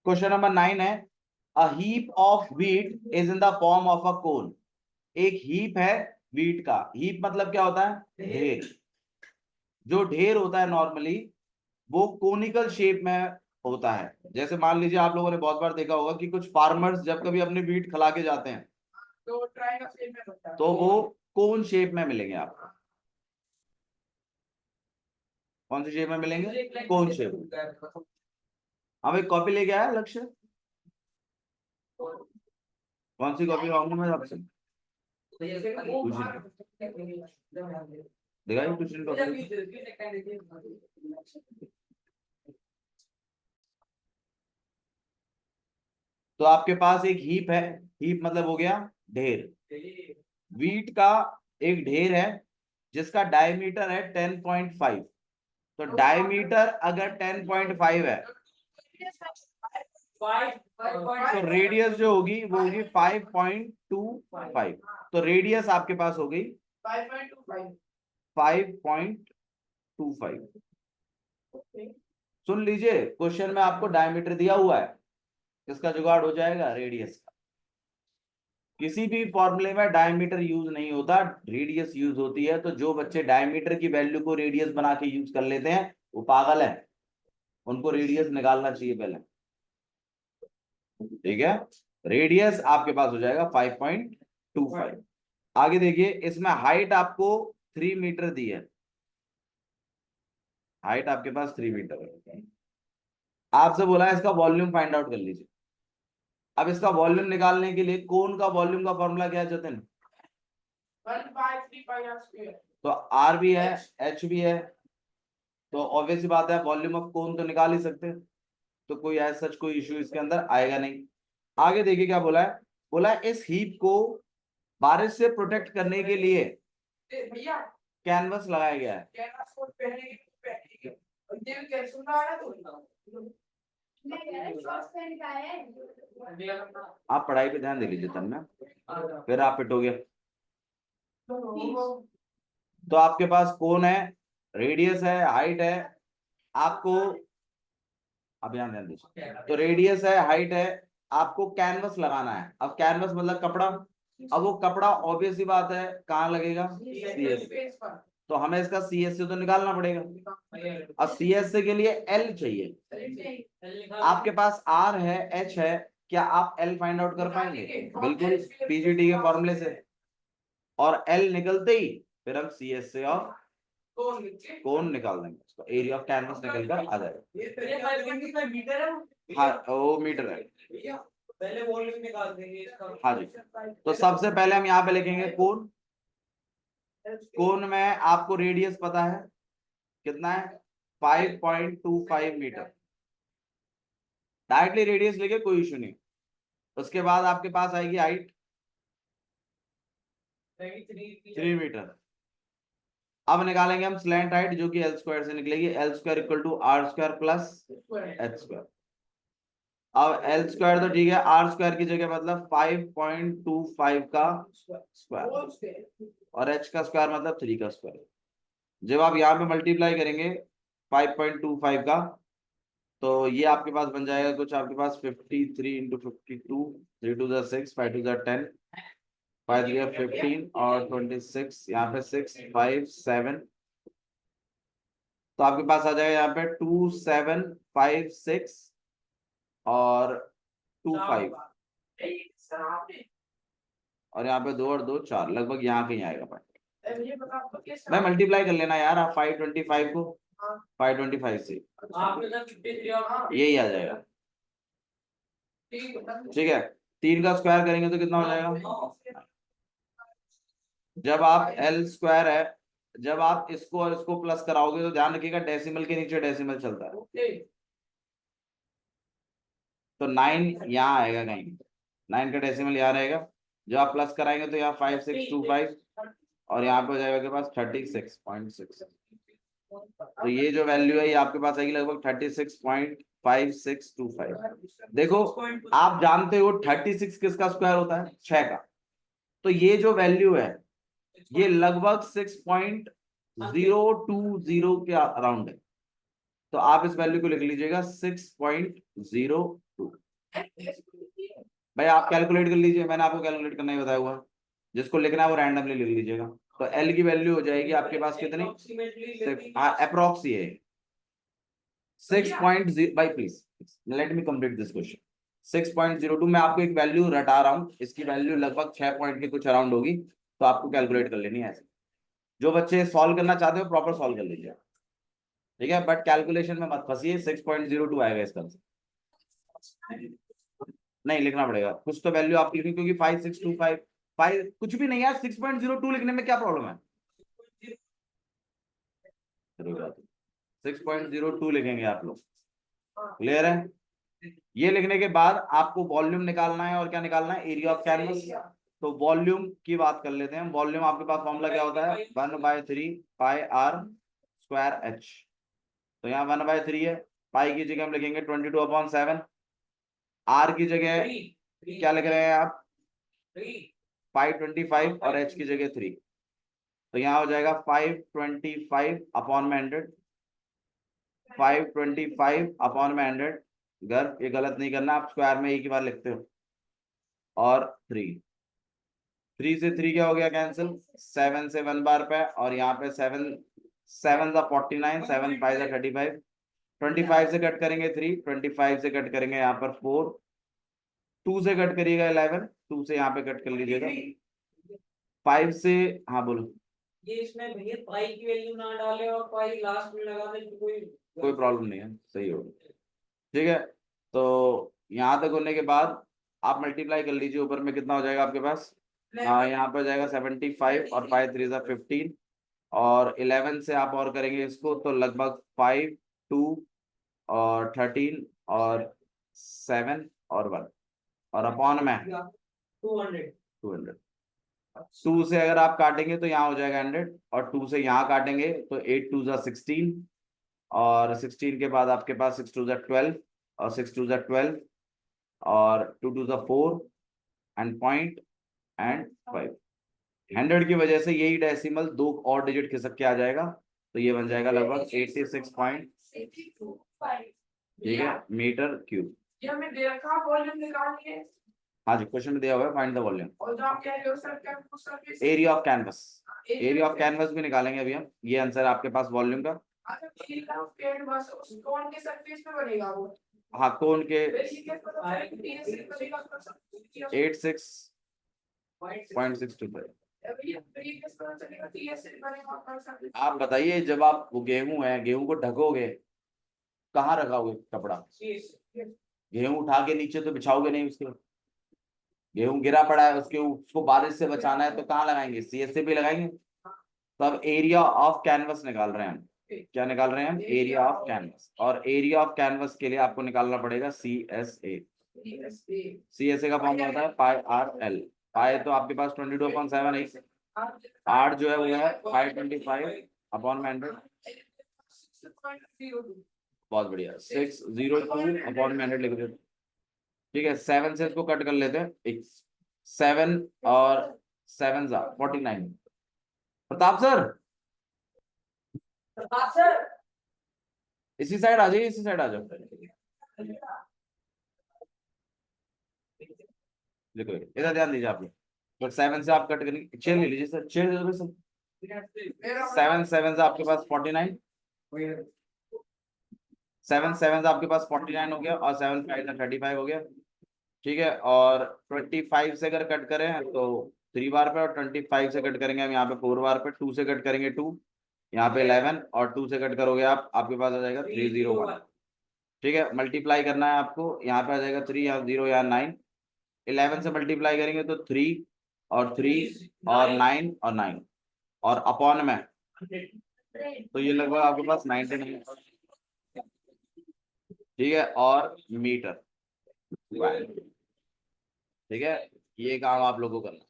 Question number 9 है, a heap of wheat is in the form of a cone. एक heap है wheat का, heap मतलब क्या होता है, ढेर। जो ढेर होता है नॉर्मली वो कोनिकल शेप में होता है। जैसे मान लीजिए आप लोगों ने बहुत बार देखा होगा कि कुछ फार्मर्स जब कभी अपने व्हीट खला के जाते हैं तो ट्रायंगल शेप में बनता है, तो वो कोन शेप में मिलेंगे आपको। कौन सी शेप में मिलेंगे, कोन शेप। हम एक कॉपी लेके आया लक्ष्य, कौन सी कॉपी मांगू मैं आपसे, दिखाइए ट्यूशन कॉपी। तो आपके पास एक हीप है, हीप मतलब हो गया ढेर। व्हीट का एक ढेर है जिसका डायमीटर है 10.5। तो डायमीटर अगर 10.5 है तो रेडियस जो होगी वो होगी 5.25। तो रेडियस आपके पास हो गई 5.25। सुन लीजिए, क्वेश्चन में आपको डायमीटर दिया हुआ है, किसका जुगाड़ हो जाएगा, रेडियस का। किसी भी फॉर्मूले में डायमीटर यूज नहीं होता, रेडियस यूज होती है। तो जो बच्चे डायमीटर की वैल्यू को रेडियस बना के यूज कर लेते हैं वो पागल है, उनको रेडियस निकालना चाहिए पहले। ठीक है, रेडियस आपके पास हो जाएगा 5.25। आगे देखिए, इसमें हाइट आपको 3 मीटर दी है, हाइट आपके पास 3 मीटर है। आपसे बोला है इसका वॉल्यूम फाइंड आउट कर लीजिए। अब इसका वॉल्यूम निकालने के लिए कोन का वॉल्यूम का फॉर्मूला क्या है जतिन, 1/3πr²। तो आर भी है एच भी है, तो ऑब्वियस सी बात है वॉल्यूम ऑफ कोन तो निकाल ही सकते हैं। तो कोई ऐसा सच कोई इश्यू इसके अंदर आएगा नहीं। आगे देखिए क्या बोला है, बोला है इस हीप को बारिश से प्रोटेक्ट करने के लिए भैया कैनवस लगाया गया है। कैनवास कोट पहनेंगे तो पहनेंगे, और ये भी क्या सुन रहा है तो आप पढ़ाई पे ध्यान दे लीजिए तब ना, फिर आप पिटोगे। तो आपके पास कोन है, रेडियस है, हाइट है। आपको अब यहाँ ध्यान दीजिए, तो रेडियस है, हाइट है, आपको कैनवस लगाना है। अब कैनवस मतलब कपड़ा, अब वो कपड़ा ऑब्वियस ही बात है कहाँ लगेगा, सीएस। तो हमें इसका सीएस से तो निकालना पड़ेगा। अब सीएस से के लिए एल चाहिए, आपके पास आर है एच है, क्या आप एल फाइंड आउट कर पाएंगे, बिल्कुल पीजीटी के फॉर्मूले से। और एल निकलते ही फिर हम सीएस से और कोण निकाल देंगे, उसको एरिया ऑफ कैनवस निकल कर आ जाएगा। हाँ वो मीटर है, पहले वॉल्यूम निकाल देंगे इसका। हाँ जी। तो सबसे पहले हम यहाँ पे लिखेंगे कोण। कोण में आपको रेडियस पता है कितना है, 5.25 मीटर। डायरेक्टली रेडियस लेके कोई इशू नहीं। उसके बाद आपके पास आएगी हाइट 3 मीटर। अब निकालेंगे हम स्लैंट हाइट जो कि एल स्क्वायर से निकलेगी, l square equal to r square plus h square. अब एल स्क्वायर तो ठीक है, आर स्क्वायर की जगह मतलब 5.25 का स्क्वायर और एच का स्क्वायर मतलब 3 का स्क्वायर। जब आप यहाँ पे मल्टीप्लाई करेंगे 5.25 का, तो ये आपके पास बन जाएगा कुछ, आपके पास 53 इंटू 52, 3 टू 6, 5 टू 10, 5 3 15 और 26, यहाँ पे 6 5 7। तो आपके पास आ जाएगा यहाँ पे 2 7 5 6 और 2 5, और यहाँ पे 2 और 2 4, लगभग यहाँ कहीं आएगा पॉइंट। मैं मल्टीप्लाई कर लेना यार, आप 525 को 525 से यही आ जाएगा। ठीक है, 3 का स्क्वायर करेंगे तो कितना हो जाएगा, जब आप एल स्क्वायर है, जब आप इसको और इसको प्लस कराओगे तो ध्यान रखिएगा डेसिमल के नीचे डेसिमल चलता है। तो 9 यहाँ आएगा कहीं, 9 का डेसिमल यहाँ रहेगा। जब आप प्लस कराएंगे तो यहाँ 5625 और यहाँ पे हो जाएगा आपके पास 36.6। तो ये जो वैल्यू है ये आपके पास आएगी लगभग 36.5625। देखो आप जानते हो 36 किसका स्क्वायर होता है, 6 का। तो ये जो वैल्यू है ये लगभग 6.020 के अराउंड है। तो आप इस वैल्यू को लिख लीजिएगा 6.02। भाई आप कैलकुलेट कर लीजिए, मैंने आपको कैलकुलेट करना ही बताया हुआ। जिसको लिखना है वो रैंडमली लिख लीजिएगा। तो एल की वैल्यू हो जाएगी आपके पास कितनी, अप्रोक्स ये 6.0। भाई please let me complete this question. 6.02 मैं आपको एक वैल्यू रटा रहा हूँ, इसकी वैल्यू लगभग 6 पॉइंट के कुछ अराउंड होगी, तो आपको कैलकुलेट कर लेनी है ऐसे। जो बच्चे सॉल्व करना चाहते हो प्रॉपर सॉल्व कर लीजिए, ठीक है, बट कैलकुलेशन में मत फंसिए। 6.02 आएगा इसका आंसर। नहीं लिखना पड़ेगा कुछ तो वैल्यू आप लिखें, क्योंकि 5625 कुछ भी नहीं है, 6.02 लिखने में क्या प्रॉब्लम है। 6.02 लिखेंगे आप लोग, क्लियर है। ये लिखने के बाद आपको वॉल्यूम निकालना है, और क्या निकालना है, एरिया ऑफ कैनवस। तो वॉल्यूम की बात कर लेते हैं। वॉल्यूम आपके पास फॉर्मूला क्या होता है, 1/3 पाई आर स्क्वायर एच। तो यहाँ 1/3 है, पाई की जगह हम लिखेंगे 22/7, आर की जगह क्या लिख रहे हैं आप, 525 और एच की जगह 3। तो यहाँ हो जाएगा 525/100, 525/100। घर ये गलत नहीं करना, आप स्क्वायर में एक ही बार लिखते हो। और 3 से 3 क्या हो गया कैंसिल, 7 से 1 बार पे, और यहाँ पे 7 7 सा 49, 7 5 सा 35, 25 से कट करेंगे 3, 25 से कट करेंगे यहाँ पर 4, 2 से कट करिएगा 11, 2 से यहाँ पे कट कर लीजिएगा 5 से। हाँ बोलो। ये इसमें भैया पाई की वैल्यू ना डाले और पाई लास्ट में लगा दे तो कोई प्रॉब्लम नहीं है, सही होगा, ठीक है। तो यहाँ तक होने के बाद आप मल्टीप्लाई कर लीजिए, ऊपर में कितना हो जाएगा आपके पास। हाँ यहाँ पर जाएगा 75 और 5 3 15, और 11 से आप और करेंगे इसको तो लगभग 5 2 और 13 और 7 और 1, और अपॉन में 200। 2 से अगर आप काटेंगे तो यहाँ हो जाएगा 100, और 2 से यहाँ काटेंगे तो 8 2 16, और 16 के बाद आपके पास 6 2 12, और 6 2 12, और 2 2 4, एंड पॉइंट एंड 5। 100 की वजह से यही डेसिमल 2 और डिजिट खिसक के आ जाएगा, तो ये बन जाएगा लगभग 86 पॉइंट, ठीक है, मीटर क्यूब। ये हमें दे रखा वॉल्यूम निकालनी है। हाँ जी, क्वेश्चन में दिया हुआ है फाइंड द वॉल्यूम, और जो आप कह रहे हो सर क्या surface area of canvas. Area of canvas भी निकालेंगे अभी हम, ये आंसर आपके पास वॉल्यूम का। अच्छा एरिया ऑफ कैनवस कौन के सरफेस पे बनेगा वो। हाँ कौन के, बेसिक के पता है कि टीएस बनेगा 86.625। अभी प्रीवियस पता चलेगा टीएस बनेगा कौन सा। आप बताइए, जब आप वो गेहूं है, गेहूं को ढकोगे कहाँ रखाओगे कपड़ा, गेहूं उठा के नीचे तो बिछाओगे नहीं, उसके गेहूं गिरा पड़ा है उसके, उसको बारिश से बचाना है तो कहाँ लगाएंगे, सीएसए पे लगाएंगे। तो अब एरिया ऑफ कैनवस निकाल रहे हैं हम, क्या निकाल रहे हैं हम, एरिया ऑफ कैनवस। और एरिया ऑफ कैनवस के लिए आपको निकालना पड़ेगा CSA। CSA का फॉर्मूला होता है पाई आर एल। पाई तो आपके पास 22/7 है, आर जो है वो है 525/100। बहुत बढ़िया, 602/100 लिख देते, ठीक है। 7 से इसको कट कर लेते हैं, 7 और 7 49। प्रताप सर इसी साइड आ जाइए, इसी साइड आ जाओ, लिखो इधर ध्यान दीजिए आप लोग। तो 7 से आप कट करेंगे, चेयर ले लीजिए सर, चेयर दे दो सर। 7 7 से आपके पास 49, 7 7 से आपके पास 49 हो गया, और 7 5 से 35 हो गया, ठीक है। और 25 से अगर कट करें तो 3 बार पे, और 25 से कट करेंगे हम यहाँ पे 4 बार पे, 2 से कट करेंगे 2, यहाँ पे 11, और 2 से कट करोगे आप, आपके पास आ जाएगा 301, ठीक है। मल्टीप्लाई करना है आपको, यहाँ पे आ जाएगा 3, यहाँ 0 यहाँ 9, 11 से मल्टीप्लाई करेंगे तो 3 और 3 और 9 और 9, और अपॉन में तो ये लगभग आपके पास 99, ठीक है, और मीटर, ठीक है। ये काम आप लोगों को करना।